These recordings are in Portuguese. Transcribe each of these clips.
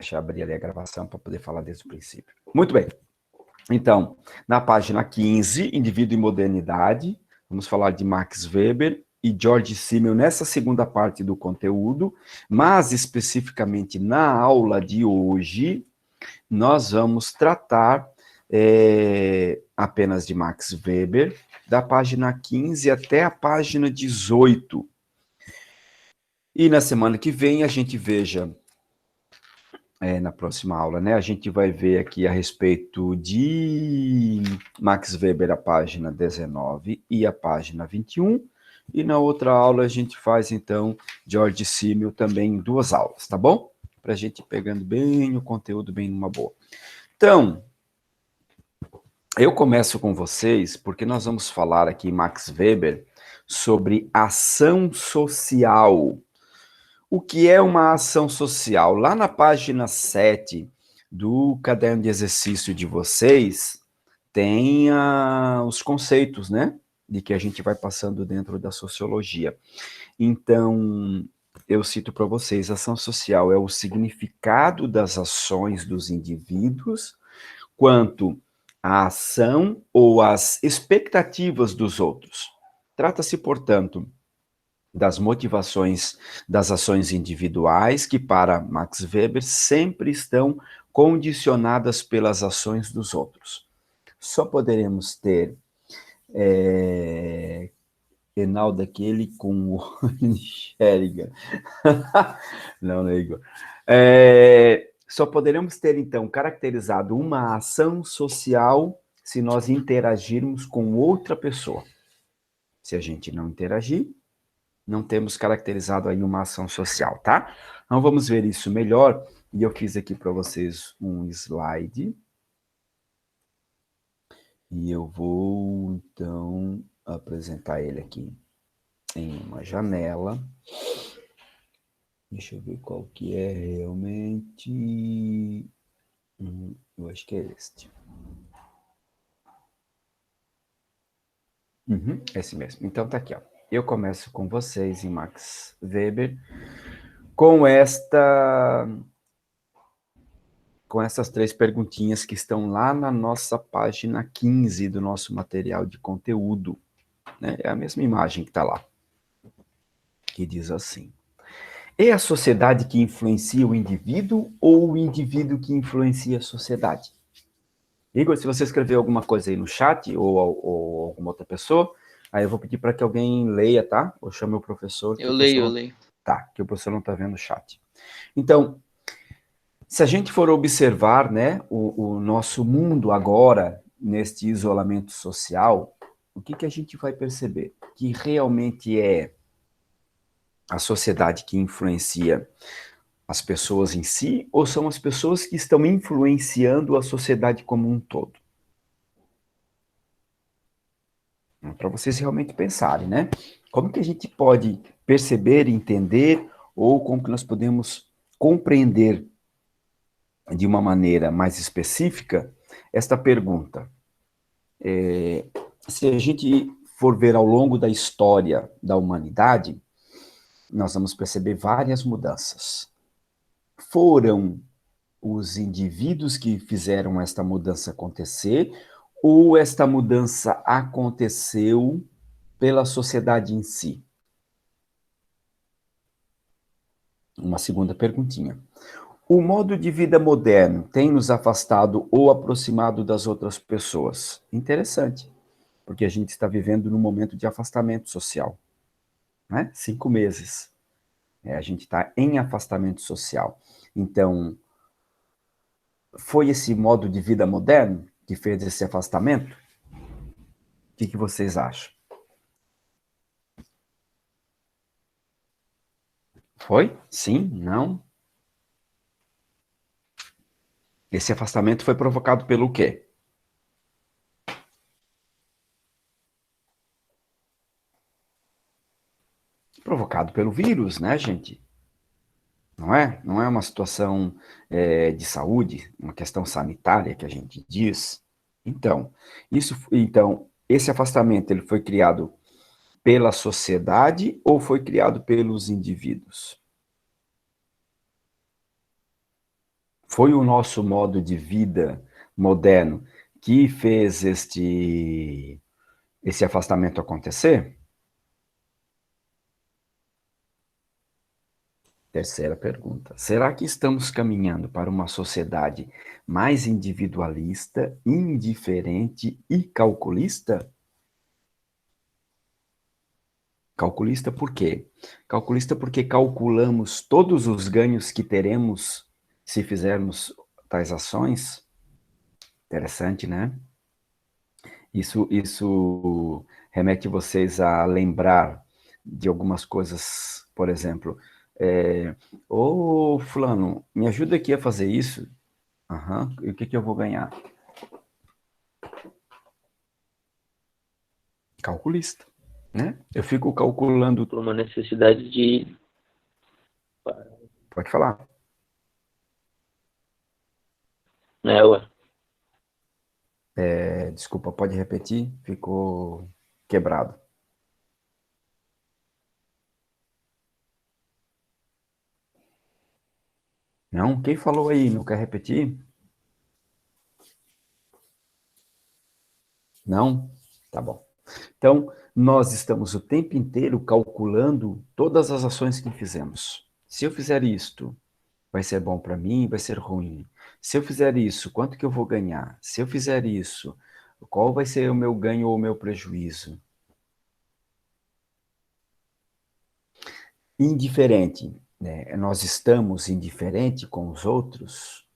Deixa eu abrir ali a gravação para poder falar desde o princípio. Muito bem. Então, na página 15, Indivíduo e Modernidade, vamos falar de Max Weber e George Simmel nessa segunda parte do conteúdo, mas especificamente na aula de hoje, nós vamos tratar apenas de Max Weber, da página 15 até a página 18. E na semana que vem a gente veja, na próxima aula, né, a gente vai ver aqui a respeito de Max Weber, a página 19 e a página 21, e na outra aula a gente faz, então, George Simmel também em 2 aulas, tá bom? Para a gente ir pegando bem o conteúdo, bem numa boa. Então, eu começo com vocês, porque nós vamos falar aqui em Max Weber sobre ação social. O que é uma ação social? Lá na página 7 do caderno de exercício de vocês, tem os conceitos, né? De que a gente vai passando dentro da sociologia. Então, eu cito para vocês, ação social é o significado das ações dos indivíduos quanto à ação ou às expectativas dos outros. Trata-se, portanto, das motivações das ações individuais, que para Max Weber sempre estão condicionadas pelas ações dos outros. Só poderemos ter Enaldo aquele com o enxerga. Não, é Igor. Só poderemos ter, então, caracterizado uma ação social se nós interagirmos com outra pessoa. Se a gente não interagir, não temos caracterizado aí uma ação social, tá? Então, vamos ver isso melhor. E eu fiz aqui para vocês um slide. E eu vou, então, apresentar ele aqui em uma janela. Deixa eu ver qual que é realmente. Eu acho que é este. Esse mesmo. Então, tá aqui, ó. Eu começo com vocês em Max Weber com essas 3 perguntinhas que estão lá na nossa página 15 do nosso material de conteúdo. Né? É a mesma imagem que está lá, que diz assim: é a sociedade que influencia o indivíduo ou o indivíduo que influencia a sociedade? Igor, se você escrever alguma coisa aí no chat ou alguma outra pessoa, aí eu vou pedir para que alguém leia, tá? Ou chame o professor. Eu leio. Tá, que o professor não está vendo o chat. Então, se a gente for observar, né, o nosso mundo agora, neste isolamento social, o que a gente vai perceber? Que realmente é a sociedade que influencia as pessoas em si, ou são as pessoas que estão influenciando a sociedade como um todo? Para vocês realmente pensarem, né? Como que a gente pode perceber, entender, ou como que nós podemos compreender de uma maneira mais específica esta pergunta? Se a gente for ver ao longo da história da humanidade, nós vamos perceber várias mudanças. Foram os indivíduos que fizeram esta mudança acontecer, ou esta mudança aconteceu pela sociedade em si? Uma segunda perguntinha. O modo de vida moderno tem nos afastado ou aproximado das outras pessoas? Interessante, porque a gente está vivendo num momento de afastamento social, né? 5 meses. A gente está em afastamento social. Então, foi esse modo de vida moderno que fez esse afastamento? O que vocês acham? Foi? Sim? Não? Esse afastamento foi provocado pelo quê? Provocado pelo vírus, né, gente? Não é? Não é uma situação de saúde, uma questão sanitária que a gente diz. Então, esse afastamento ele foi criado pela sociedade ou foi criado pelos indivíduos? Foi o nosso modo de vida moderno que fez esse afastamento acontecer? Terceira pergunta. Será que estamos caminhando para uma sociedade mais individualista, indiferente e calculista? Calculista por quê? Calculista porque calculamos todos os ganhos que teremos se fizermos tais ações. Interessante, né? Isso remete vocês a lembrar de algumas coisas, por exemplo, ô fulano, me ajuda aqui a fazer isso. Aham, e o que eu vou ganhar? Calculista, né? Eu fico calculando. Por uma necessidade de... Pode falar. Ué. Desculpa, pode repetir? Ficou quebrado. Não? Quem falou aí? Não quer repetir? Não? Tá bom. Então, nós estamos o tempo inteiro calculando todas as ações que fizemos. Se eu fizer isto, vai ser bom para mim, vai ser ruim. Se eu fizer isso, quanto que eu vou ganhar? Se eu fizer isso, qual vai ser o meu ganho ou o meu prejuízo? Indiferente, né? Nós estamos indiferente com os outros.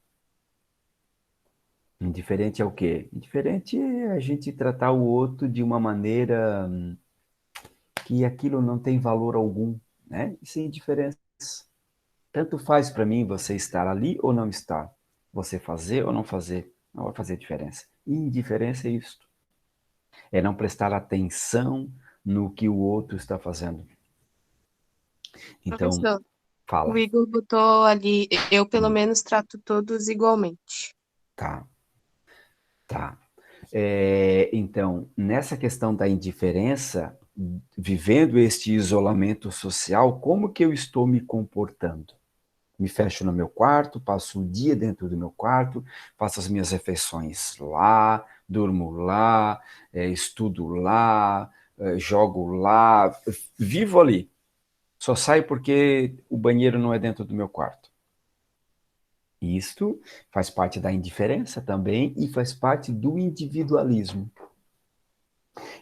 Indiferente é o quê? Indiferente é a gente tratar o outro de uma maneira que aquilo não tem valor algum, né? Isso é indiferença. Tanto faz para mim você estar ali ou não estar, você fazer ou não fazer, não vai fazer diferença. Indiferença é isto. É não prestar atenção no que o outro está fazendo. Então, Professor, o fala. Igor botou ali, eu pelo Hum, menos trato todos igualmente. tá, tá. Então, nessa questão da indiferença, vivendo este isolamento social, como que eu estou me comportando? Me fecho no meu quarto, passo o dia dentro do meu quarto, faço as minhas refeições lá, durmo lá, estudo lá, jogo lá, vivo ali. Só saio porque o banheiro não é dentro do meu quarto. Isto faz parte da indiferença também e faz parte do individualismo.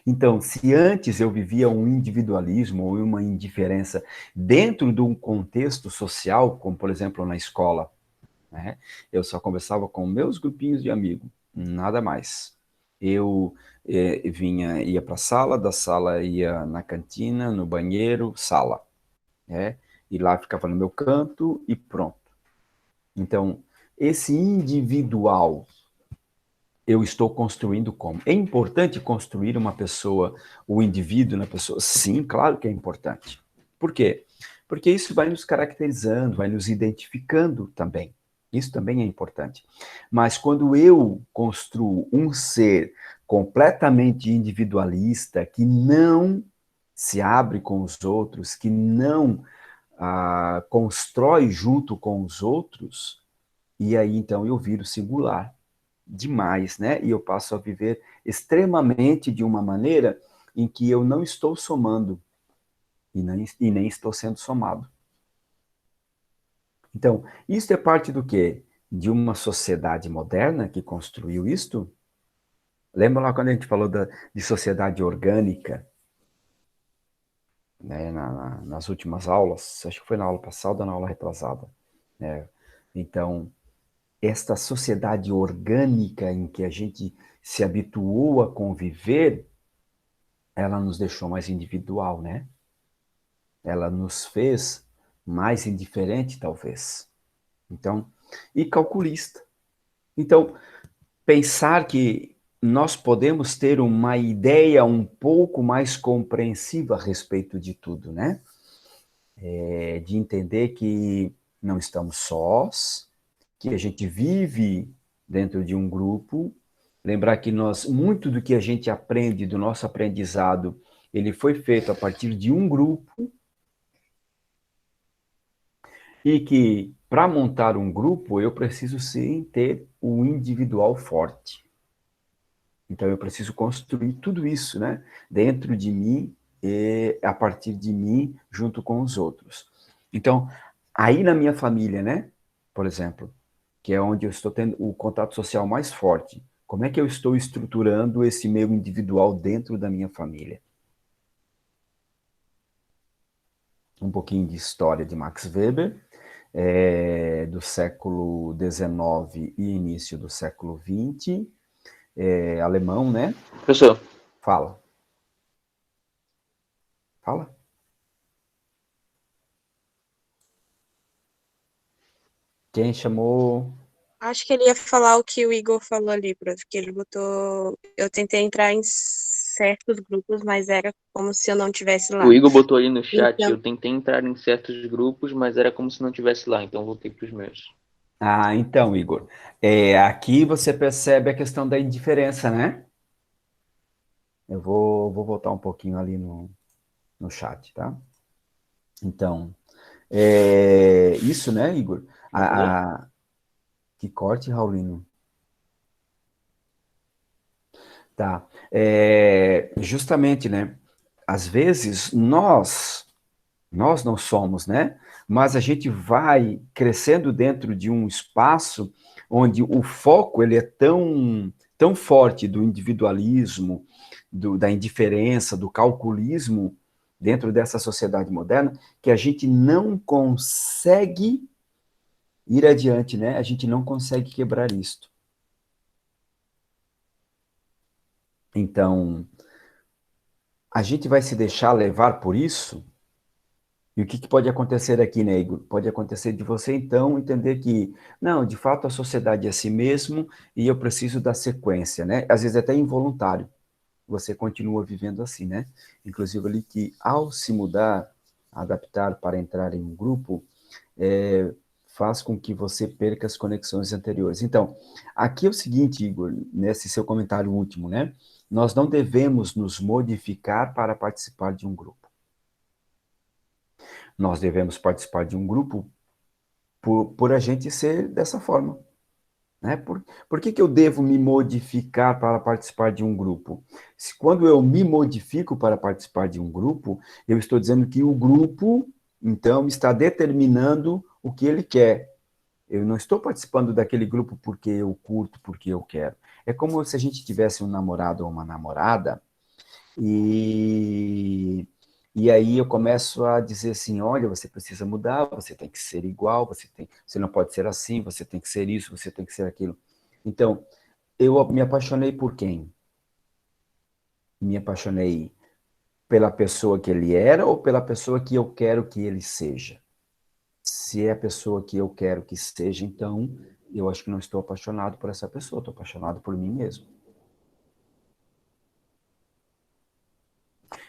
Então, se antes eu vivia um individualismo ou uma indiferença dentro de um contexto social, como por exemplo na escola, né? Eu só conversava com meus grupinhos de amigos, nada mais. Eu ia para a sala, da sala ia na cantina, no banheiro, sala, né? E lá ficava no meu canto e pronto. Então, esse individual eu estou construindo como? É importante construir uma pessoa, o indivíduo na pessoa? Sim, claro que é importante. Por quê? Porque isso vai nos caracterizando, vai nos identificando também. Isso também é importante. Mas quando eu construo um ser completamente individualista, que não se abre com os outros, que não constrói junto com os outros, e aí então eu viro singular demais, né? E eu passo a viver extremamente de uma maneira em que eu não estou somando e nem estou sendo somado. Então, isso é parte do quê? De uma sociedade moderna que construiu isto? Lembra lá quando a gente falou de sociedade orgânica, né, nas últimas aulas? Acho que foi na aula passada ou na aula retrasada. Né? Então, esta sociedade orgânica em que a gente se habituou a conviver, ela nos deixou mais individual, né? Ela nos fez mais indiferente, talvez. Então, e calculista. Então, pensar que nós podemos ter uma ideia um pouco mais compreensiva a respeito de tudo, né? De entender que não estamos sós, que a gente vive dentro de um grupo. Lembrar que muito do que a gente aprende, do nosso aprendizado, ele foi feito a partir de um grupo. E que, para montar um grupo, eu preciso sim ter o individual forte. Então, eu preciso construir tudo isso, né? Dentro de mim e a partir de mim, junto com os outros. Então, aí na minha família, né? Por exemplo, que é onde eu estou tendo o contato social mais forte. Como é que eu estou estruturando esse meu individual dentro da minha família? Um pouquinho de história de Max Weber, do século XIX e início do século XX, alemão, né? Professor, Fala. Fala. Quem chamou? Acho que ele ia falar o que o Igor falou ali, prof, que ele botou. Eu tentei entrar em certos grupos, mas era como se eu não tivesse o lá. Igor botou ali no chat, Então, eu tentei entrar em certos grupos, mas era como se não tivesse lá, então voltei para os meus. Ah, então, Igor, aqui você percebe a questão da indiferença, né? Eu vou voltar um pouquinho ali no chat, tá? Então, isso, né, Igor? Uhum. Que corte, Raulino. Tá. Justamente, né? Às vezes nós não somos, né? Mas a gente vai crescendo dentro de um espaço onde o foco ele é tão forte do individualismo, da indiferença, do calculismo dentro dessa sociedade moderna que a gente não consegue ir adiante, né? A gente não consegue quebrar isto. Então, a gente vai se deixar levar por isso. E o que pode acontecer aqui, né, Igor? Pode acontecer de você, então, entender que, não, de fato, a sociedade é assim mesmo e eu preciso da sequência, né? Às vezes até involuntário. Você continua vivendo assim, né? Inclusive ali que, ao se mudar, adaptar para entrar em um grupo, faz com que você perca as conexões anteriores. Então, aqui é o seguinte, Igor, nesse seu comentário último, né? Nós não devemos nos modificar para participar de um grupo. Nós devemos participar de um grupo por a gente ser dessa forma. Né? Por que eu devo me modificar para participar de um grupo? Quando eu me modifico para participar de um grupo, eu estou dizendo que o grupo, então, está determinando o que ele quer. Eu não estou participando daquele grupo porque eu curto, porque eu quero. É como se a gente tivesse um namorado ou uma namorada e, e aí eu começo a dizer assim, olha, você precisa mudar, você tem que ser igual, você não pode ser assim, você tem que ser isso, você tem que ser aquilo. Então, eu me apaixonei por quem? Me apaixonei pela pessoa que ele era ou pela pessoa que eu quero que ele seja? Se é a pessoa que eu quero que seja, então eu acho que não estou apaixonado por essa pessoa, estou apaixonado por mim mesmo.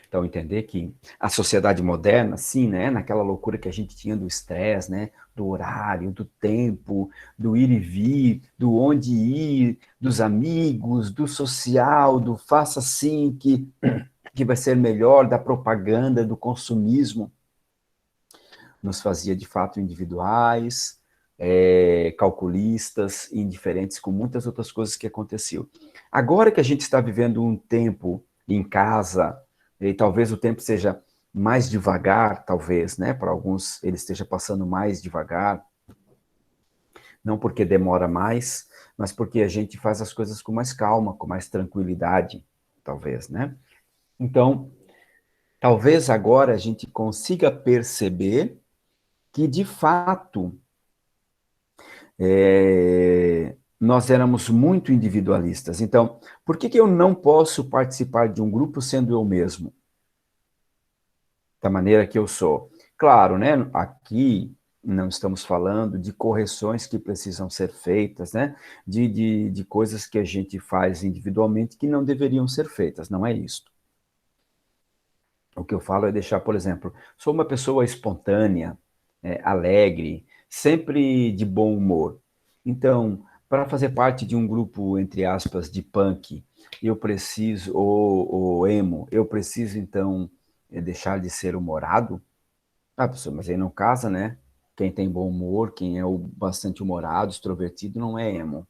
Então, entender que a sociedade moderna, sim, né, naquela loucura que a gente tinha do estresse, né, do horário, do tempo, do ir e vir, do onde ir, dos amigos, do social, do faça assim que vai ser melhor, da propaganda, do consumismo, nos fazia de fato individuais, calculistas, indiferentes com muitas outras coisas que aconteciam. Agora que a gente está vivendo um tempo em casa, e talvez o tempo seja mais devagar, talvez, né? Para alguns ele esteja passando mais devagar, não porque demora mais, mas porque a gente faz as coisas com mais calma, com mais tranquilidade, talvez, né? Então, talvez agora a gente consiga perceber que, de fato, nós éramos muito individualistas. Então, por que eu não posso participar de um grupo sendo eu mesmo? Da maneira que eu sou. Claro, né? Aqui não estamos falando de correções que precisam ser feitas, né? De coisas que a gente faz individualmente que não deveriam ser feitas, não é isso. O que eu falo é deixar, por exemplo, sou uma pessoa espontânea, alegre, sempre de bom humor. Então, para fazer parte de um grupo, entre aspas, de punk, eu preciso, ou emo, eu preciso, então, deixar de ser humorado? Ah, pessoal, mas aí não casa, né? Quem tem bom humor, quem é bastante humorado, extrovertido, não é emo.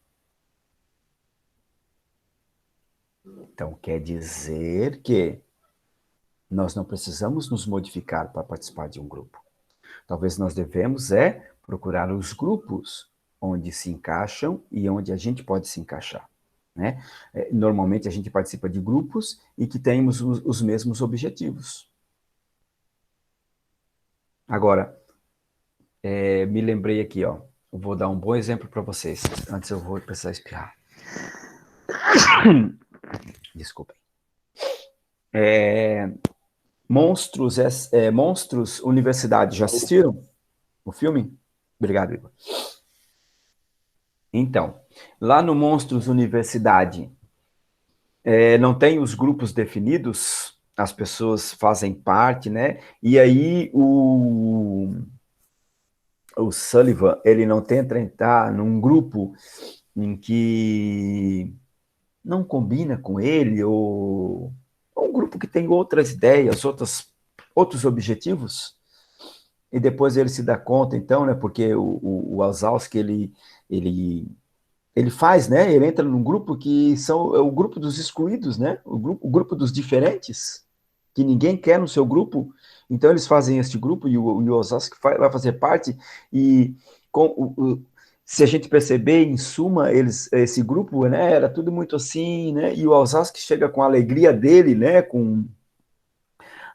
Então, quer dizer que nós não precisamos nos modificar para participar de um grupo. Talvez nós devemos procurar os grupos onde se encaixam e onde a gente pode se encaixar, né? Normalmente a gente participa de grupos e que temos os mesmos objetivos. Agora, me lembrei aqui, ó, eu vou dar um bom exemplo para vocês. Antes eu vou precisar espirrar. Desculpem. Monstros, Monstros Universidade, já assistiram o filme? Obrigado, Igor. Então, lá no Monstros Universidade, não tem os grupos definidos, as pessoas fazem parte, né? E aí o Sullivan, ele não tenta entrar num grupo em que não combina com ele, ou um grupo que tem outras ideias, outros objetivos, e depois ele se dá conta, então, né, porque o Wazowski, ele faz, né, ele entra num grupo que é o grupo dos excluídos, né, o grupo dos diferentes, que ninguém quer no seu grupo, então eles fazem este grupo, e o Wazowski vai fazer parte, e se a gente perceber, em suma, esse grupo, né, era tudo muito assim, né, e o Wazowski chega com a alegria dele, né, com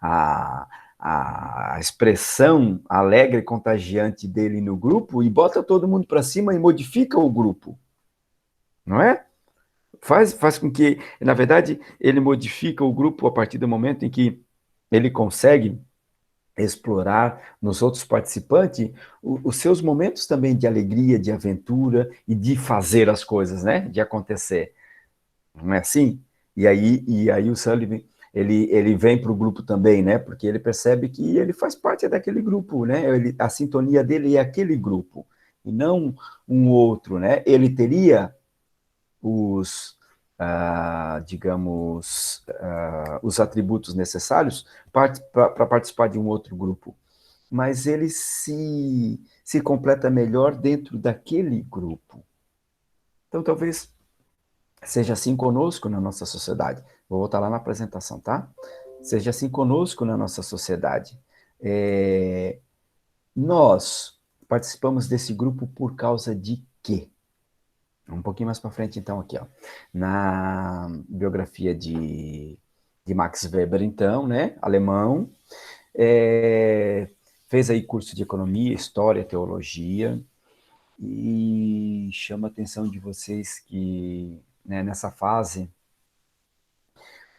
a expressão alegre e contagiante dele no grupo, e bota todo mundo para cima e modifica o grupo, não é? Faz com que, na verdade, ele modifica o grupo a partir do momento em que ele consegue explorar nos outros participantes os seus momentos também de alegria, de aventura e de fazer as coisas, né? De acontecer. Não é assim? E aí o Sullivan, ele vem para o grupo também, né? Porque ele percebe que ele faz parte daquele grupo, né? A sintonia dele é aquele grupo, e não um outro, né? Ele teria digamos, os atributos necessários para participar de um outro grupo, mas ele se completa melhor dentro daquele grupo. Então, talvez seja assim conosco na nossa sociedade. Vou voltar lá na apresentação, tá? Seja assim conosco na nossa sociedade. Nós participamos desse grupo por causa de quê? Um pouquinho mais para frente, então, aqui, ó. Na biografia de Max Weber, então, né? Alemão. Fez aí curso de economia, história, teologia. E chama a atenção de vocês que, né, nessa fase,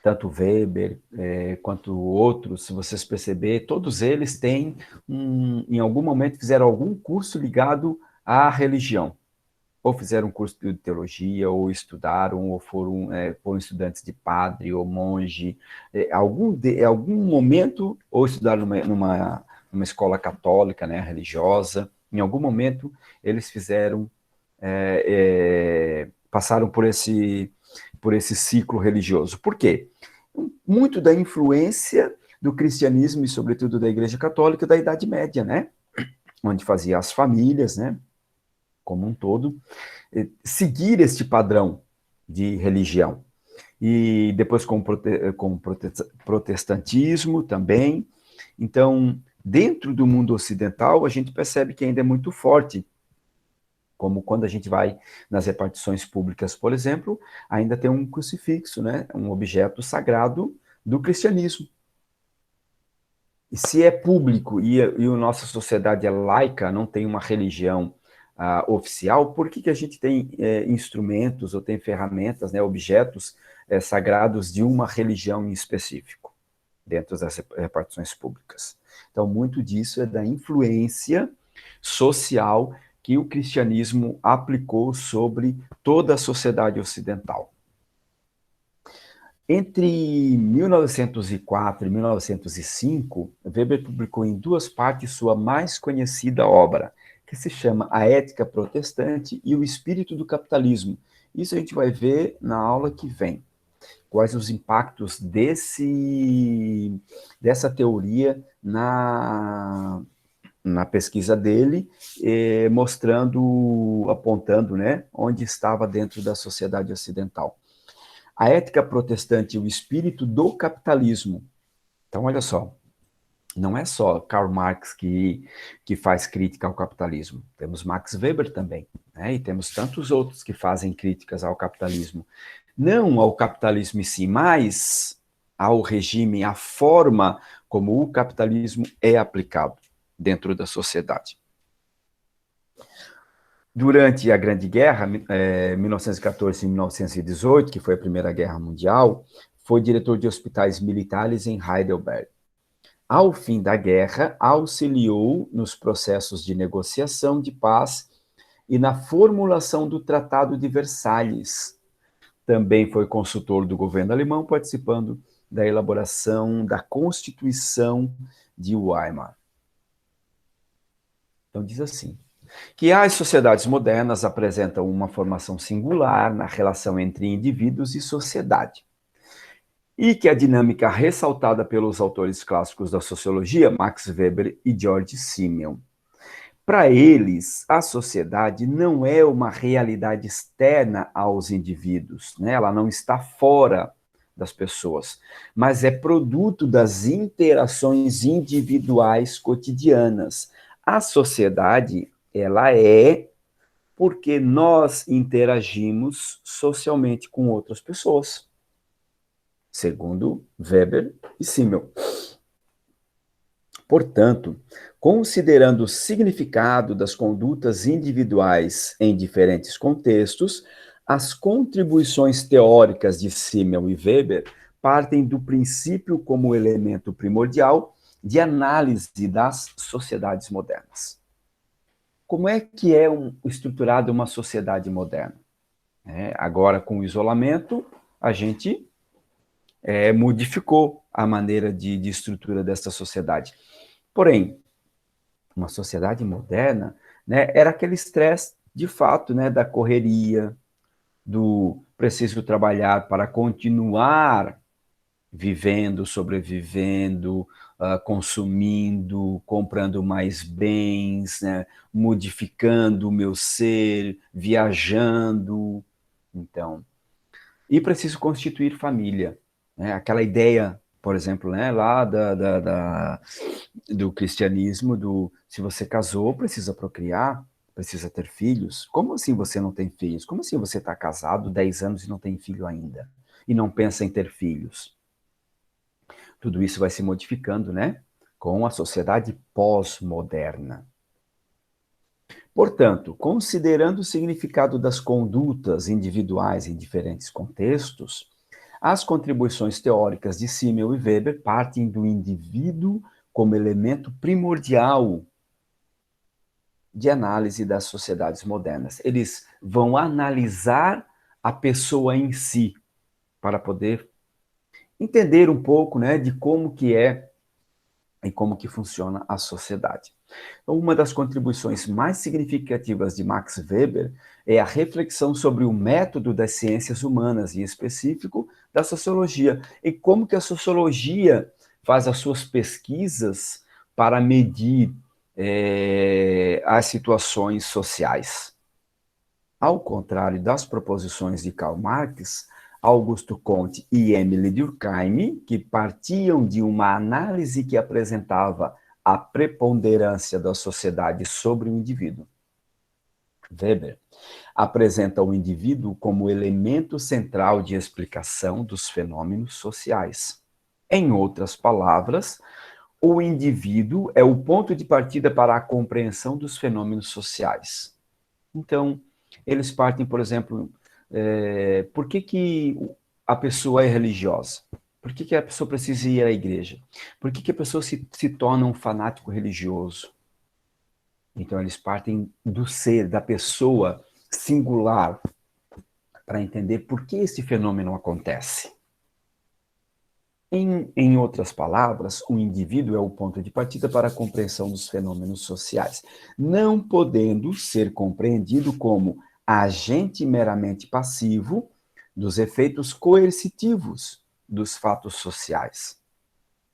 tanto Weber quanto outros, se vocês perceberem, todos eles têm, em algum momento, fizeram algum curso ligado à religião. Ou fizeram um curso de teologia, ou estudaram, ou foram estudantes de padre ou monge, algum momento, ou estudaram numa escola católica, né, religiosa, em algum momento eles passaram por esse ciclo religioso. Por quê? Muito da influência do cristianismo e, sobretudo, da Igreja Católica da Idade Média, né? Onde fazia as famílias, né? Como um todo, seguir este padrão de religião. E depois com o protestantismo também. Então, dentro do mundo ocidental, a gente percebe que ainda é muito forte, como quando a gente vai nas repartições públicas, por exemplo, ainda tem um crucifixo, né? Um objeto sagrado do cristianismo. E se é público e a nossa sociedade é laica, não tem uma religião oficial, por que a gente tem instrumentos ou tem ferramentas, né, objetos sagrados de uma religião em específico, dentro das repartições públicas? Então, muito disso é da influência social que o cristianismo aplicou sobre toda a sociedade ocidental. Entre 1904 e 1905, Weber publicou em 2 partes sua mais conhecida obra, que se chama A Ética Protestante e o Espírito do Capitalismo. Isso a gente vai ver na aula que vem. Quais os impactos dessa teoria na na pesquisa dele, mostrando, apontando, né, onde estava dentro da sociedade ocidental. A ética protestante e o espírito do capitalismo. Então, olha só, não é só Karl Marx que faz crítica ao capitalismo. Temos Max Weber também, né? E temos tantos outros que fazem críticas ao capitalismo. Não ao capitalismo em si, mas ao regime, à forma como o capitalismo é aplicado dentro da sociedade. Durante a Grande Guerra, 1914 e 1918, que foi a Primeira Guerra Mundial, foi diretor de hospitais militares em Heidelberg. Ao fim da guerra, auxiliou nos processos de negociação de paz e na formulação do Tratado de Versalhes. Também foi consultor do governo alemão, participando da elaboração da Constituição de Weimar. Então, diz assim, que as sociedades modernas apresentam uma formação singular na relação entre indivíduos e sociedade, e que a dinâmica ressaltada pelos autores clássicos da sociologia, Max Weber e George Simeon. Para eles, a sociedade não é uma realidade externa aos indivíduos, né? Ela não está fora das pessoas, mas é produto das interações individuais cotidianas. A sociedade, ela é porque nós interagimos socialmente com outras pessoas, segundo Weber e Simmel. Portanto, considerando o significado das condutas individuais em diferentes contextos, as contribuições teóricas de Simmel e Weber partem do princípio como elemento primordial de análise das sociedades modernas. Como é que é estruturada uma sociedade moderna? Agora, com o isolamento, a gente modificou a maneira de estrutura dessa sociedade. Porém, uma sociedade moderna, né, era aquele estresse, de fato, né, da correria, do preciso trabalhar para continuar vivendo, sobrevivendo, consumindo, comprando mais bens, né, modificando o meu ser, viajando. Então, e preciso constituir família. Né? Aquela ideia, por exemplo, né, lá do cristianismo, se você casou, precisa procriar, precisa ter filhos. Como assim você não tem filhos? Como assim você está casado 10 anos e não tem filho ainda? E não pensa em ter filhos? Tudo isso vai se modificando, né? Com a sociedade pós-moderna. Portanto, considerando o significado das condutas individuais em diferentes contextos, as contribuições teóricas de Simmel e Weber partem do indivíduo como elemento primordial de análise das sociedades modernas. Eles vão analisar a pessoa em si, para poder entender um pouco, né, de como que é e como que funciona a sociedade. Então, uma das contribuições mais significativas de Max Weber é a reflexão sobre o método das ciências humanas, em específico da sociologia, e como que a sociologia faz as suas pesquisas para medir as situações sociais. Ao contrário das proposições de Karl Marx, Augusto Comte e Emile Durkheim, que partiam de uma análise que apresentava a preponderância da sociedade sobre o indivíduo. Weber apresenta o indivíduo como elemento central de explicação dos fenômenos sociais. Em outras palavras, o indivíduo é o ponto de partida para a compreensão dos fenômenos sociais. Então, eles partem, por exemplo, por que a pessoa é religiosa? Por que a pessoa precisa ir à igreja? Por que a pessoa se torna um fanático religioso? Então, eles partem do ser, da pessoa singular, para entender por que esse fenômeno acontece. Em outras palavras, o indivíduo é o ponto de partida para a compreensão dos fenômenos sociais, não podendo ser compreendido como agente meramente passivo dos efeitos coercitivos dos fatos sociais.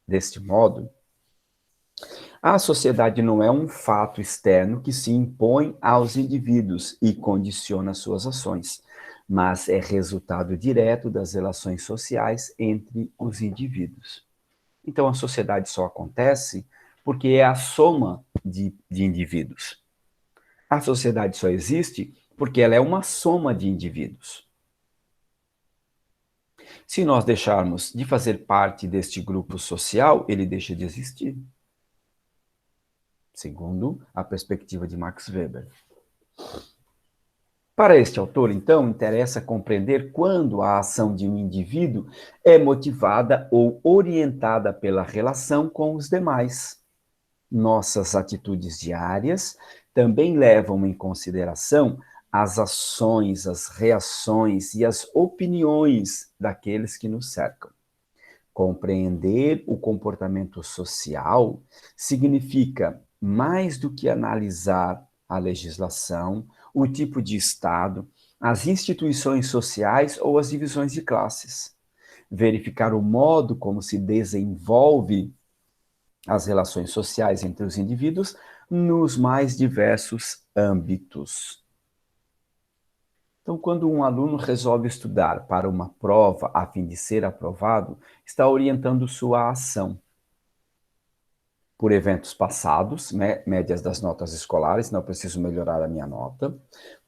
Deste modo, A sociedade não é um fato externo que se impõe aos indivíduos e condiciona suas ações, mas é resultado direto das relações sociais entre os indivíduos. Então, a sociedade só acontece porque é a soma de indivíduos. A sociedade só existe porque ela é uma soma de indivíduos. Se nós deixarmos de fazer parte deste grupo social, ele deixa de existir, segundo a perspectiva de Max Weber. Para este autor, então, interessa compreender quando a ação de um indivíduo é motivada ou orientada pela relação com os demais. Nossas atitudes diárias também levam em consideração as ações, as reações e as opiniões daqueles que nos cercam. Compreender o comportamento social significa mais do que analisar a legislação, o tipo de Estado, as instituições sociais ou as divisões de classes. Verificar o modo como se desenvolve as relações sociais entre os indivíduos nos mais diversos âmbitos. Então, quando um aluno resolve estudar para uma prova a fim de ser aprovado, está orientando sua ação por eventos passados, médias das notas escolares, não preciso melhorar a minha nota,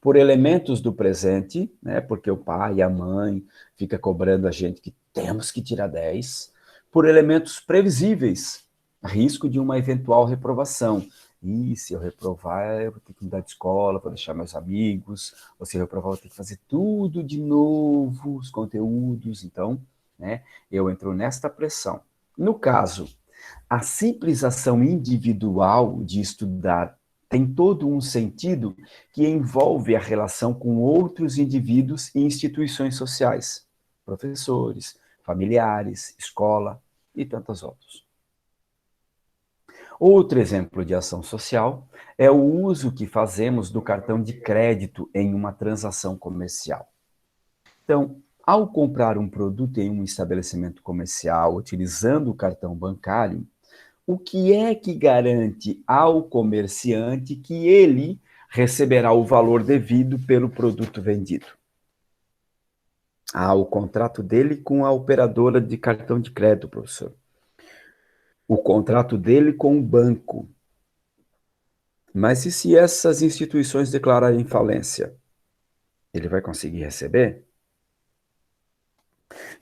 por elementos do presente, porque o pai e a mãe ficam cobrando a gente que temos que tirar 10, por elementos previsíveis, risco de uma eventual reprovação. E se eu reprovar, eu vou ter que mudar de escola, vou deixar meus amigos, ou se eu reprovar, eu vou ter que fazer tudo de novo, os conteúdos, então, eu entro nesta pressão. No caso, a simples ação individual de estudar tem todo um sentido que envolve a relação com outros indivíduos e instituições sociais, professores, familiares, escola e tantos outros. Outro exemplo de ação social é o uso que fazemos do cartão de crédito em uma transação comercial. Então, ao comprar um produto em um estabelecimento comercial utilizando o cartão bancário, o que é que garante ao comerciante que ele receberá o valor devido pelo produto vendido? O contrato dele com a operadora de cartão de crédito, professor. O contrato dele com o banco. Mas e se essas instituições declararem falência? Ele vai conseguir receber?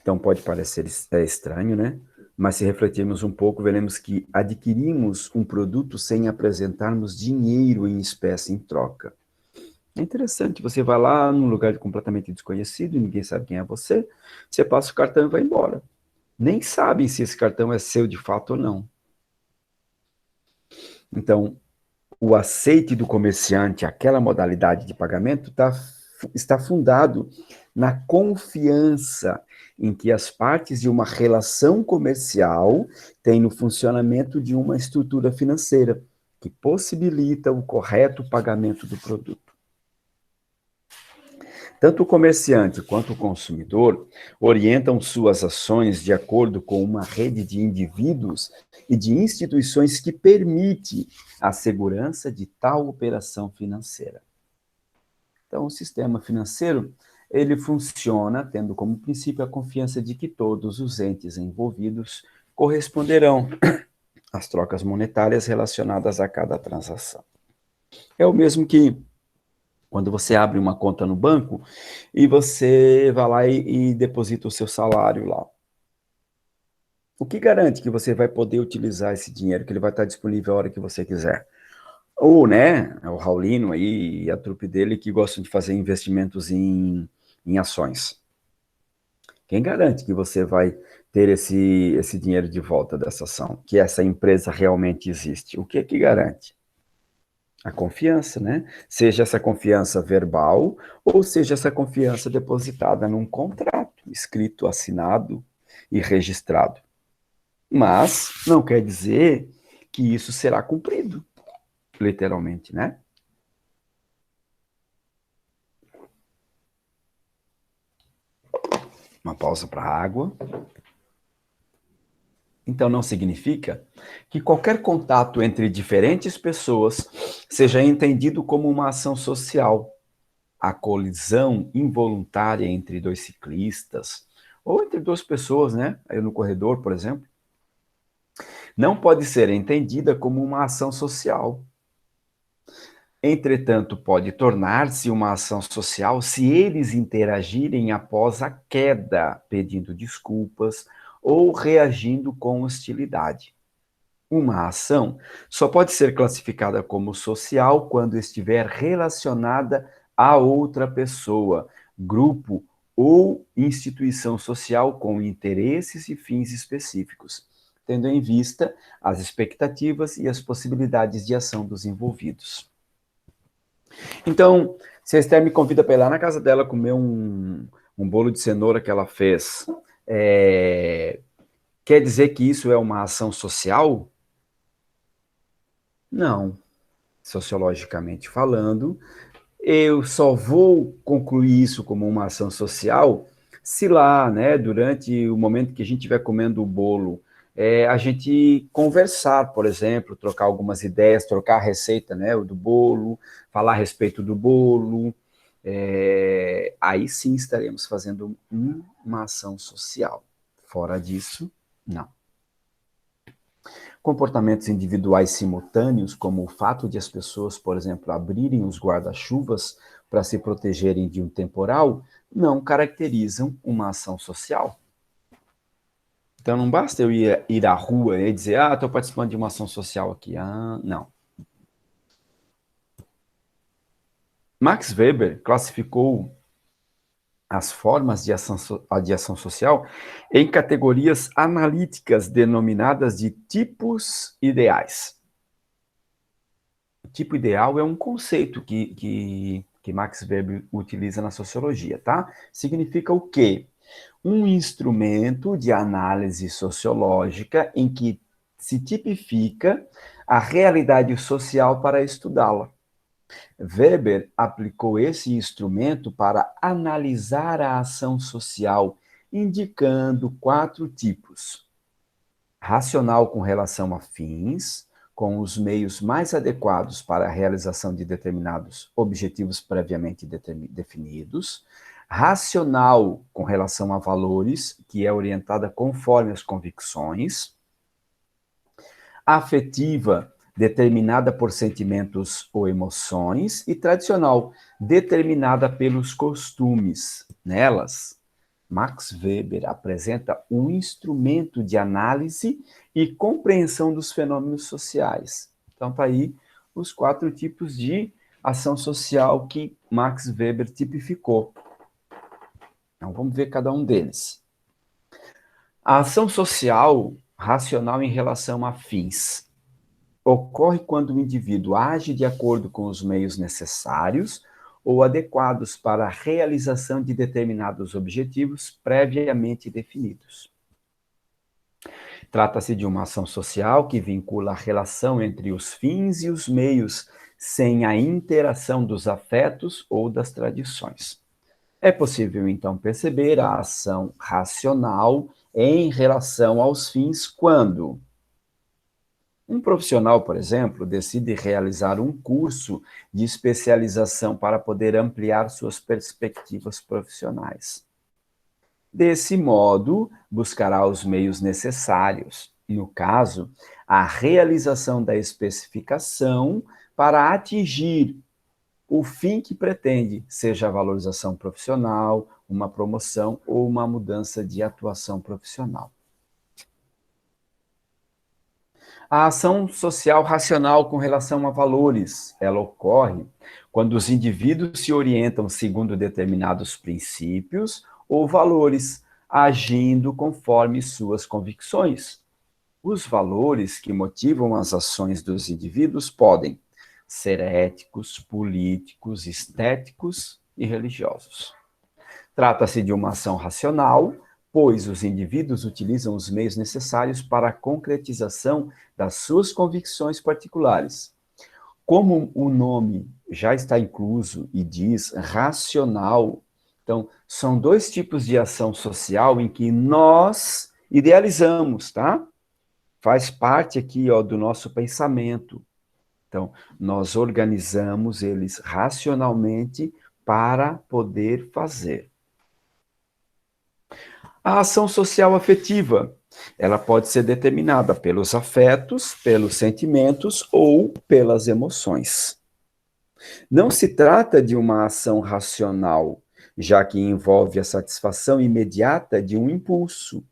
Então pode parecer estranho, né? Mas se refletirmos um pouco, veremos que adquirimos um produto sem apresentarmos dinheiro em espécie em troca. É interessante, você vai lá num lugar completamente desconhecido, ninguém sabe quem é você, você passa o cartão e vai embora. Nem sabem se esse cartão é seu de fato ou não. Então, o aceite do comerciante, aquela modalidade de pagamento, está fundado na confiança em que as partes de uma relação comercial têm no funcionamento de uma estrutura financeira que possibilita o correto pagamento do produto. Tanto o comerciante quanto o consumidor orientam suas ações de acordo com uma rede de indivíduos e de instituições que permite a segurança de tal operação financeira. Então, o sistema financeiro, ele funciona tendo como princípio a confiança de que todos os entes envolvidos corresponderão às trocas monetárias relacionadas a cada transação. É o mesmo que quando você abre uma conta no banco e você vai lá e deposita o seu salário lá. O que garante que você vai poder utilizar esse dinheiro, que ele vai estar disponível a hora que você quiser? Ou, o Raulino aí e a trupe dele que gostam de fazer investimentos em ações. Quem garante que você vai ter esse dinheiro de volta dessa ação? Que essa empresa realmente existe? O que é que garante? A confiança, Seja essa confiança verbal ou seja essa confiança depositada num contrato escrito, assinado e registrado. Mas não quer dizer que isso será cumprido, literalmente, Uma pausa para água. Então, não significa que qualquer contato entre diferentes pessoas seja entendido como uma ação social. A colisão involuntária entre dois ciclistas, ou entre duas pessoas, né? Aí no corredor, por exemplo, não pode ser entendida como uma ação social. Entretanto, pode tornar-se uma ação social se eles interagirem após a queda, pedindo desculpas ou reagindo com hostilidade. Uma ação só pode ser classificada como social quando estiver relacionada a outra pessoa, grupo ou instituição social com interesses e fins específicos, tendo em vista as expectativas e as possibilidades de ação dos envolvidos. Então, se a Esther me convida para ir lá na casa dela comer um bolo de cenoura que ela fez, quer dizer que isso é uma ação social? Não. Sociologicamente falando, eu só vou concluir isso como uma ação social se lá, né, durante o momento que a gente estiver comendo o bolo, a gente conversar, por exemplo, trocar algumas ideias, trocar a receita, né, do bolo, falar a respeito do bolo, aí sim estaremos fazendo uma ação social. Fora disso, não. Comportamentos individuais simultâneos, como o fato de as pessoas, por exemplo, abrirem os guarda-chuvas para se protegerem de um temporal, não caracterizam uma ação social. Então, não basta eu ir à rua e dizer, estou participando de uma ação social aqui. Não. Max Weber classificou as formas de ação social em categorias analíticas denominadas de tipos ideais. O tipo ideal é um conceito que Max Weber utiliza na sociologia, tá? Significa o quê? Um instrumento de análise sociológica em que se tipifica a realidade social para estudá-la. Weber aplicou esse instrumento para analisar a ação social, indicando 4 tipos: racional com relação a fins, com os meios mais adequados para a realização de determinados objetivos previamente definidos; racional com relação a valores, que é orientada conforme as convicções; afetiva, determinada por sentimentos ou emoções; e tradicional, determinada pelos costumes. Nelas, Max Weber apresenta um instrumento de análise e compreensão dos fenômenos sociais. Então, tá aí os 4 tipos de ação social que Max Weber tipificou. Então, vamos ver cada um deles. A ação social racional em relação a fins ocorre quando o indivíduo age de acordo com os meios necessários ou adequados para a realização de determinados objetivos previamente definidos. Trata-se de uma ação social que vincula a relação entre os fins e os meios, sem a interação dos afetos ou das tradições. É possível, então, perceber a ação racional em relação aos fins quando um profissional, por exemplo, decide realizar um curso de especialização para poder ampliar suas perspectivas profissionais. Desse modo, buscará os meios necessários, no caso, a realização da especificação para atingir o fim que pretende, seja a valorização profissional, uma promoção ou uma mudança de atuação profissional. A ação social racional com relação a valores, ela ocorre quando os indivíduos se orientam segundo determinados princípios ou valores, agindo conforme suas convicções. Os valores que motivam as ações dos indivíduos podem ser éticos, políticos, estéticos e religiosos. Trata-se de uma ação racional, pois os indivíduos utilizam os meios necessários para a concretização das suas convicções particulares. Como o nome já está incluso e diz racional, então, são 2 tipos de ação social em que nós idealizamos, tá? faz parte aqui, ó, do nosso pensamento. Então, nós organizamos eles racionalmente para poder fazer. A ação social afetiva, ela pode ser determinada pelos afetos, pelos sentimentos ou pelas emoções. Não se trata de uma ação racional, já que envolve a satisfação imediata de um impulso.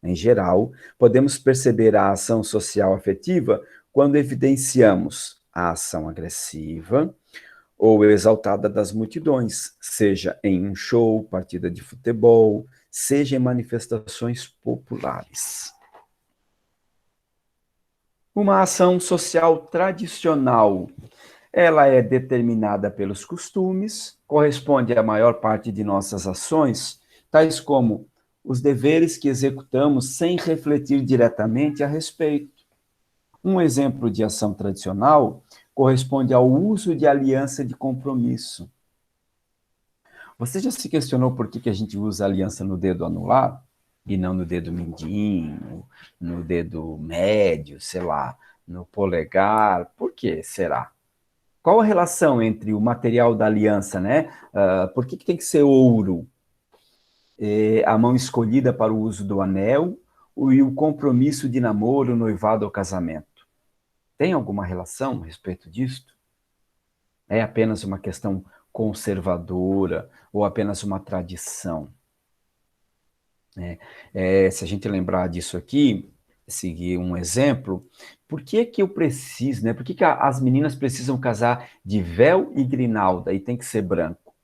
Em geral, podemos perceber a ação social afetiva quando evidenciamos a ação agressiva ou exaltada das multidões, seja em um show, partida de futebol, seja em manifestações populares. Uma ação social tradicional, ela é determinada pelos costumes, corresponde à maior parte de nossas ações, tais como os deveres que executamos sem refletir diretamente a respeito. Um exemplo de ação tradicional corresponde ao uso de aliança de compromisso. Você já se questionou por que a gente usa aliança no dedo anular e não no dedo mindinho, no dedo médio, sei lá, no polegar? Por que será? Qual a relação entre o material da aliança, né? Por que tem que ser ouro? A mão escolhida para o uso do anel e o compromisso de namoro, noivado ou casamento. Tem alguma relação a respeito disto? É apenas uma questão conservadora ou apenas uma tradição? Se a gente lembrar disso aqui, seguir um exemplo, por que eu preciso, né? Por que as meninas precisam casar de véu e grinalda e tem que ser branco?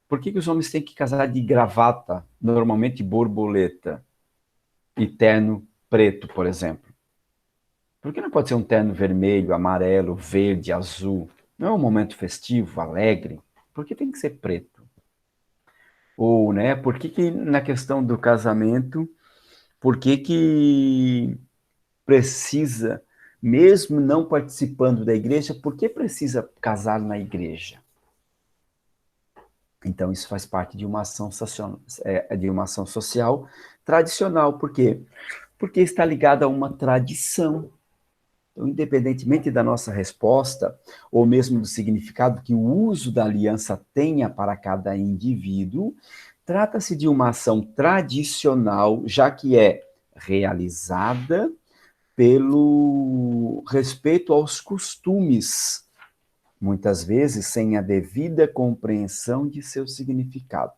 Por que os homens têm que casar de gravata, normalmente borboleta, e terno preto, por exemplo? Por que não pode ser um terno vermelho, amarelo, verde, azul? Não é um momento festivo, alegre? Por que tem que ser preto? Ou, né, por que na questão do casamento, por que precisa, mesmo não participando da igreja, por que precisa casar na igreja? Então, isso faz parte de uma ação social tradicional. Por quê? Porque está ligada a uma tradição. Então, independentemente da nossa resposta, ou mesmo do significado que o uso da aliança tenha para cada indivíduo, trata-se de uma ação tradicional, já que é realizada pelo respeito aos costumes, muitas vezes sem a devida compreensão de seu significado.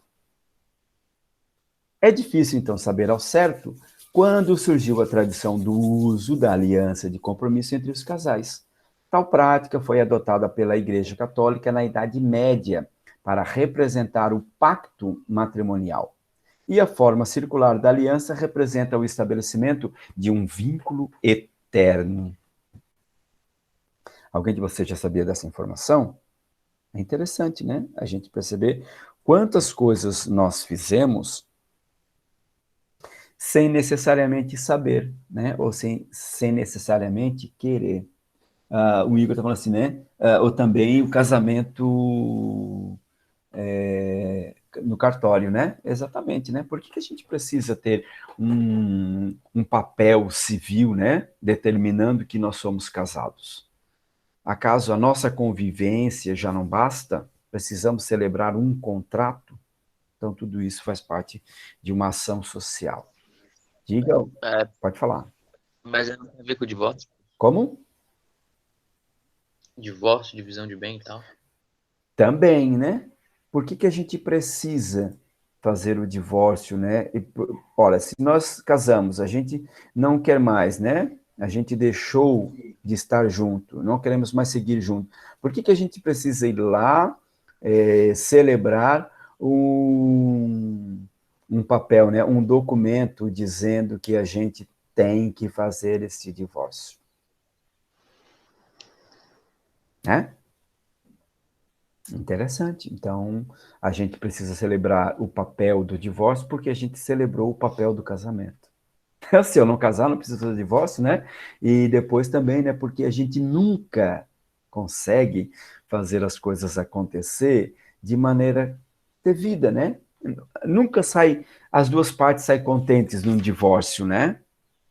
É difícil, então, saber ao certo quando surgiu a tradição do uso da aliança de compromisso entre os casais. Tal prática foi adotada pela Igreja Católica na Idade Média para representar o pacto matrimonial. E a forma circular da aliança representa o estabelecimento de um vínculo eterno. Alguém de vocês já sabia dessa informação? É interessante, né? A gente perceber quantas coisas nós fizemos sem necessariamente saber, né? Ou sem necessariamente querer. O Igor está falando assim, né? Ou também o casamento no cartório, né? Exatamente, né? Por que a gente precisa ter um papel civil, né? Determinando que nós somos casados? Acaso a nossa convivência já não basta? Precisamos celebrar um contrato? Então, tudo isso faz parte de uma ação social. Diga, pode falar. Mas não tem a ver com o divórcio? Como? Divórcio, divisão de bem e tal? Também, né? Por que a gente precisa fazer o divórcio, né? Olha, se nós casamos, a gente não quer mais, né? A gente deixou de estar junto, não queremos mais seguir junto. Por que a gente precisa ir lá celebrar um papel, né? Um documento dizendo que a gente tem que fazer esse divórcio? Né? Interessante. Então, a gente precisa celebrar o papel do divórcio porque a gente celebrou o papel do casamento. Se eu não casar, não preciso fazer divórcio, né? E depois também, né? Porque a gente nunca consegue fazer as coisas acontecer de maneira devida, né? Nunca as duas partes saem contentes num divórcio, né?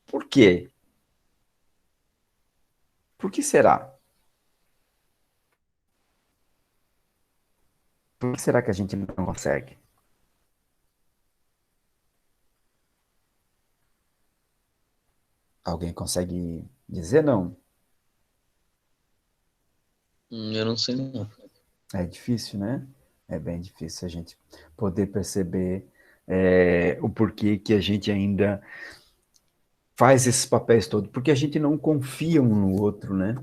Por quê? Por que será? Por que será que a gente não consegue? Alguém consegue dizer não? Eu não sei não. É difícil, né? É bem difícil a gente poder perceber o porquê que a gente ainda faz esses papéis todos, porque a gente não confia um no outro, né?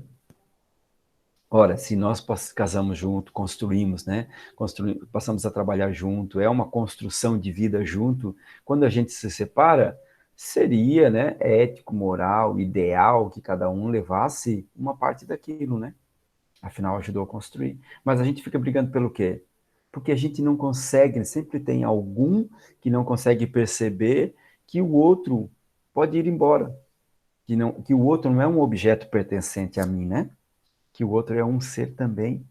Ora, se nós casamos junto, construímos, né? Passamos a trabalhar junto, é uma construção de vida junto. Quando a gente se separa, seria, né, ético, moral, ideal que cada um levasse uma parte daquilo, né? Afinal, ajudou a construir. Mas a gente fica brigando pelo quê? Porque a gente não consegue, sempre tem algum que não consegue perceber que o outro pode ir embora, que o outro não é um objeto pertencente a mim, né? Que o outro é um ser também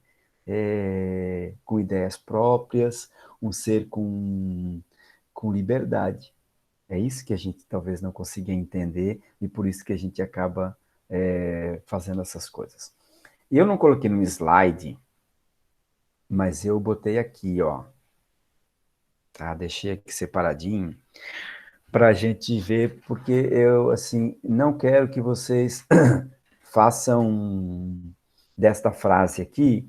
com ideias próprias, um ser com liberdade. É isso que a gente talvez não consiga entender e por isso que a gente acaba fazendo essas coisas. E eu não coloquei no slide, mas eu botei aqui, ó. Tá? Deixei aqui separadinho para a gente ver, porque eu, assim, não quero que vocês façam desta frase aqui,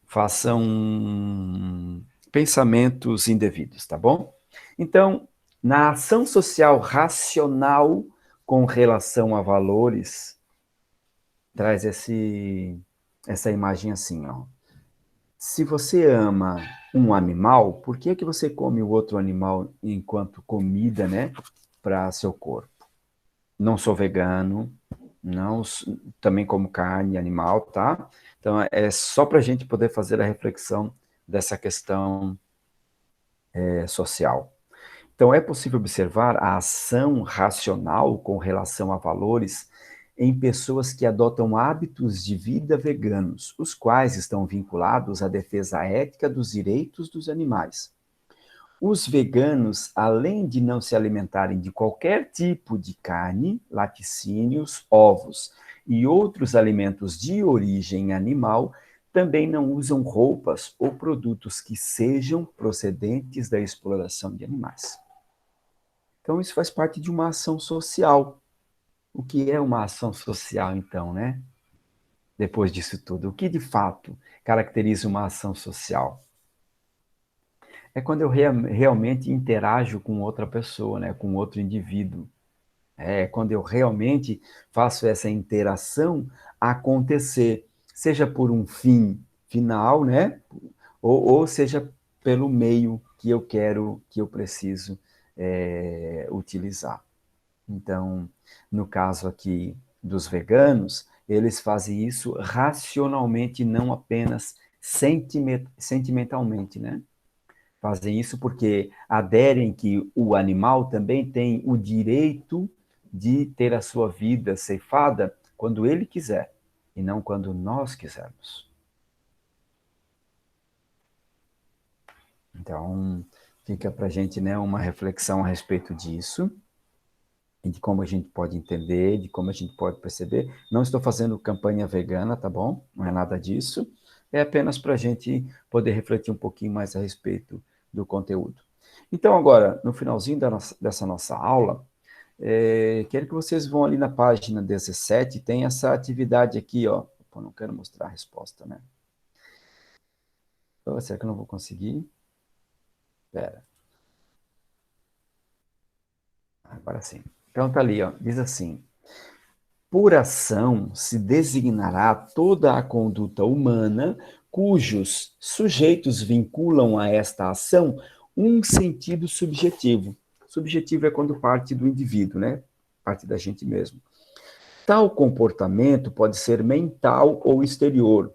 façam pensamentos indevidos, tá bom? Então, na ação social racional com relação a valores, traz essa imagem assim, ó. Se você ama um animal, por que que você come o outro animal enquanto comida, né, para seu corpo? Não sou vegano, não também como carne animal, tá? Então é só para a gente poder fazer a reflexão dessa questão social. Então, é possível observar a ação racional com relação a valores em pessoas que adotam hábitos de vida veganos, os quais estão vinculados à defesa ética dos direitos dos animais. Os veganos, além de não se alimentarem de qualquer tipo de carne, laticínios, ovos e outros alimentos de origem animal, também não usam roupas ou produtos que sejam procedentes da exploração de animais. Então, isso faz parte de uma ação social. O que é uma ação social, então, né? Depois disso tudo, o que de fato caracteriza uma ação social? É quando eu realmente interajo com outra pessoa, né? Com outro indivíduo. É quando eu realmente faço essa interação acontecer, seja por um fim final, né? Ou seja pelo meio que eu quero, que eu preciso utilizar. Então, no caso aqui dos veganos, eles fazem isso racionalmente, não apenas sentimentalmente, né? Fazem isso porque aderem que o animal também tem o direito de ter a sua vida ceifada quando ele quiser, e não quando nós quisermos. Então, fica para a gente, né, uma reflexão a respeito disso, e de como a gente pode entender, de como a gente pode perceber. Não estou fazendo campanha vegana, tá bom? Não é nada disso. É apenas para a gente poder refletir um pouquinho mais a respeito do conteúdo. Então, agora, no finalzinho dessa nossa aula, quero que vocês vão ali na página 17, tem essa atividade aqui, ó. Pô, não quero mostrar a resposta, né? Oh, será que eu não vou conseguir? Espera. Agora sim. Então, tá ali, ó. Diz assim: por ação se designará toda a conduta humana cujos sujeitos vinculam a esta ação um sentido subjetivo. Subjetivo é quando parte do indivíduo, né? Parte da gente mesmo. Tal comportamento pode ser mental ou exterior.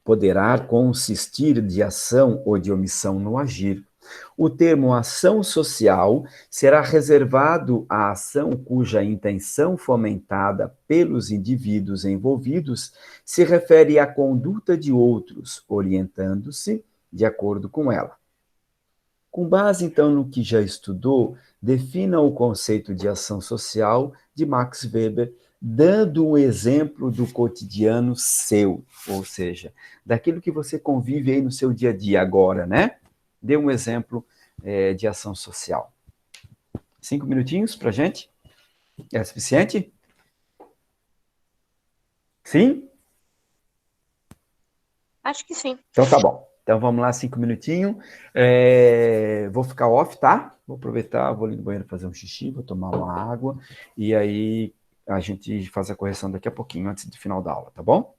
Poderá consistir de ação ou de omissão no agir. O termo ação social será reservado à ação cuja intenção fomentada pelos indivíduos envolvidos se refere à conduta de outros, orientando-se de acordo com ela. Com base, então, no que já estudou, defina o conceito de ação social de Max Weber dando um exemplo do cotidiano seu, ou seja, daquilo que você convive aí no seu dia a dia agora, né? Dê um exemplo de ação social. 5 minutinhos para gente? É suficiente? Sim? Acho que sim. Então tá bom. Então vamos lá, 5 minutinhos. Vou ficar off, tá? Vou aproveitar, vou ali no banheiro fazer um xixi, vou tomar uma água, e aí a gente faz a correção daqui a pouquinho, antes do final da aula, tá bom?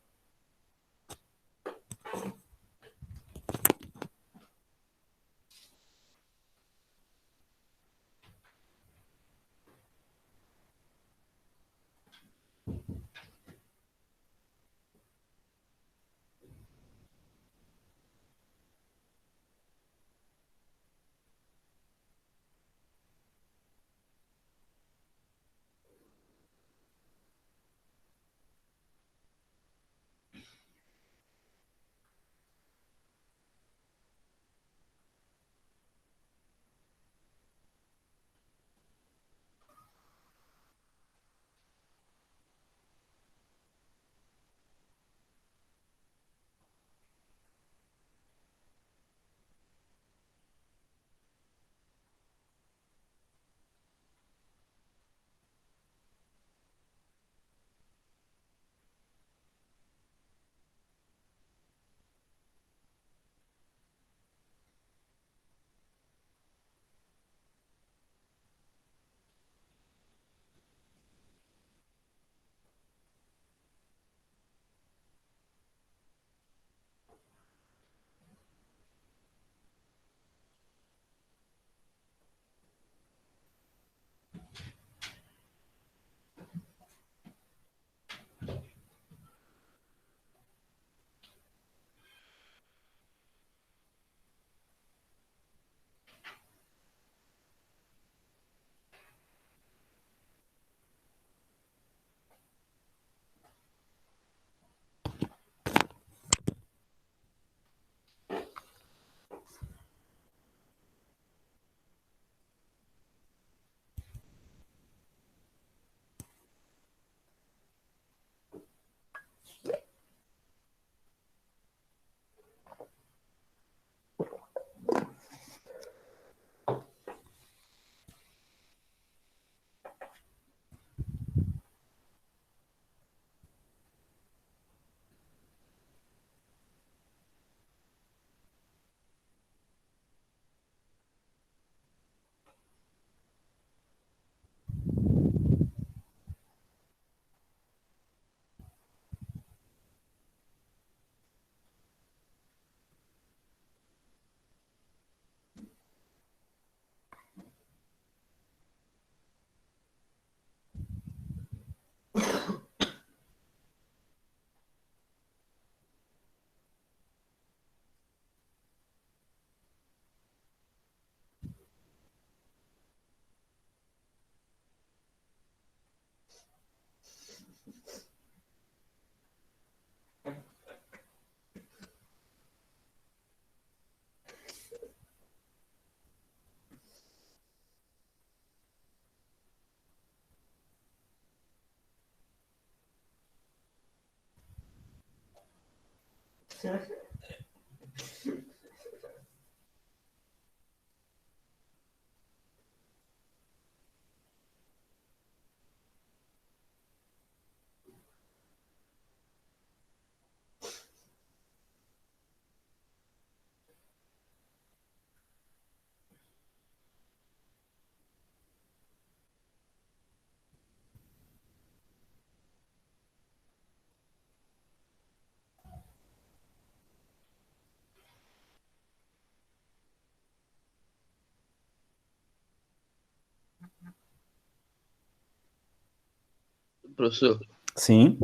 Professor, Sim.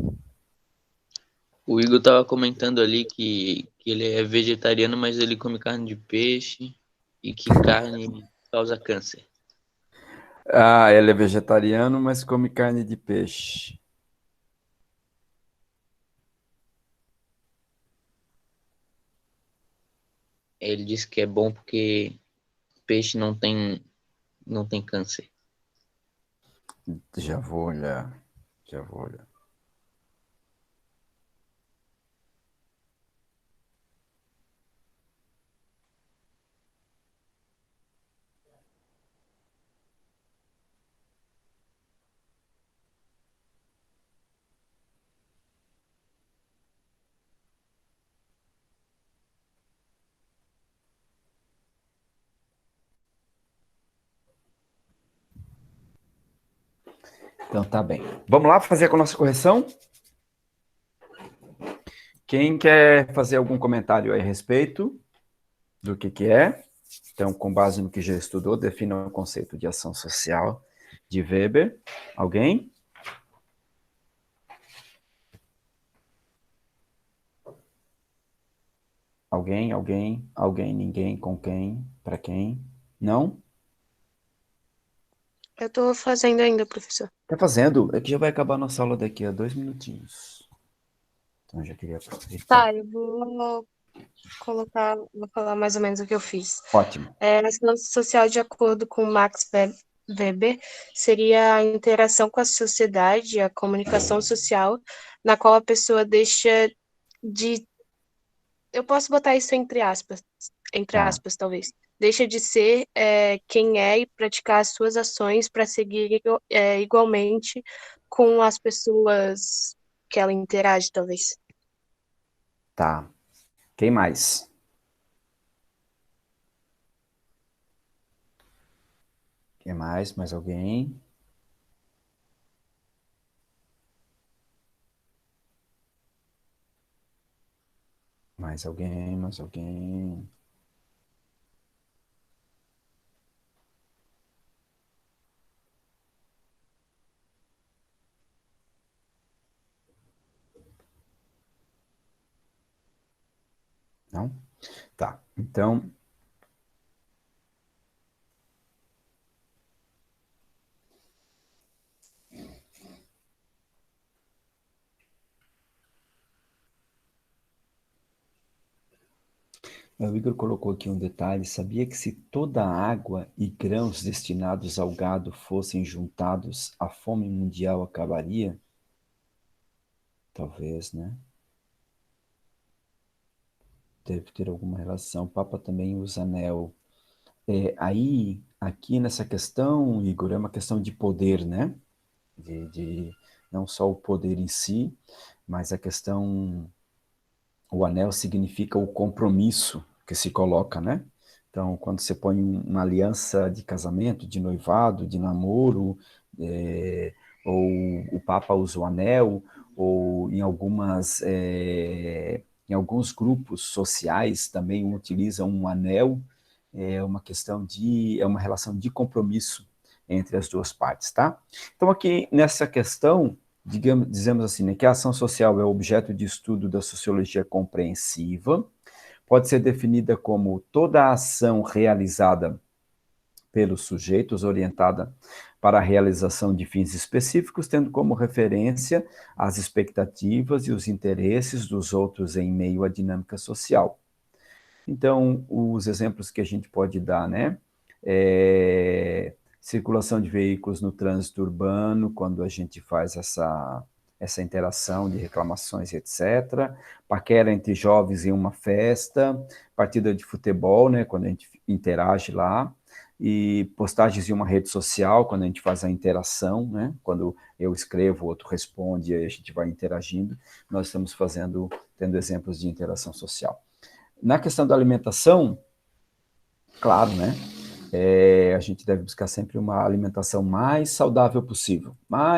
o Igor tava comentando ali que ele é vegetariano, mas ele come carne de peixe e que carne causa câncer. Ah, ele é vegetariano, mas come carne de peixe. Ele disse que é bom porque peixe não tem câncer. Já vou olhar. Já vou olhar. Então, tá bem. Vamos lá fazer a nossa correção? Quem quer fazer algum comentário a respeito do que é? Então, com base no que já estudou, defina o conceito de ação social de Weber. Alguém? Alguém, ninguém, com quem, para quem? Não? Eu tô fazendo ainda, professor. Tá fazendo? É que já vai acabar a nossa aula daqui a 2 minutinhos. Então, eu já queria aproveitar. Tá, eu vou falar mais ou menos o que eu fiz. Ótimo. A ação social, de acordo com Max Weber, seria a interação com a sociedade, a comunicação social, na qual a pessoa deixa de... Eu posso botar isso entre aspas, Tá. talvez. Deixa de ser quem é e praticar as suas ações para seguir igualmente com as pessoas que ela interage, talvez. Tá. Quem mais? Quem mais? Mais alguém? Mais alguém? Mais alguém? Não? Tá. Então, o Igor colocou aqui um detalhe. Sabia que se toda a água e grãos destinados ao gado fossem juntados, a fome mundial acabaria? Talvez, né? Deve ter alguma relação. O Papa também usa anel. Aí, aqui nessa questão, Igor, é uma questão de poder, né? De não só o poder em si, mas a questão... O anel significa o compromisso que se coloca, né? Então, quando você põe uma aliança de casamento, de noivado, de namoro, ou o Papa usa o anel, ou em alguns grupos sociais também utilizam um anel, é uma relação de compromisso entre as duas partes, tá? Então, aqui nessa questão, dizemos assim, né, que a ação social é objeto de estudo da sociologia compreensiva, pode ser definida como toda a ação realizada pelos sujeitos orientada para a realização de fins específicos, tendo como referência as expectativas e os interesses dos outros em meio à dinâmica social. Então, os exemplos que a gente pode dar, né? Circulação de veículos no trânsito urbano, quando a gente faz essa interação de reclamações, etc. Paquera entre jovens em uma festa, partida de futebol, né, quando a gente interage lá, e postagens em uma rede social, quando a gente faz a interação, né, quando eu escrevo, o outro responde, e aí a gente vai interagindo, nós estamos tendo exemplos de interação social. Na questão da alimentação, claro, né? A gente deve buscar sempre uma alimentação mais saudável possível, mais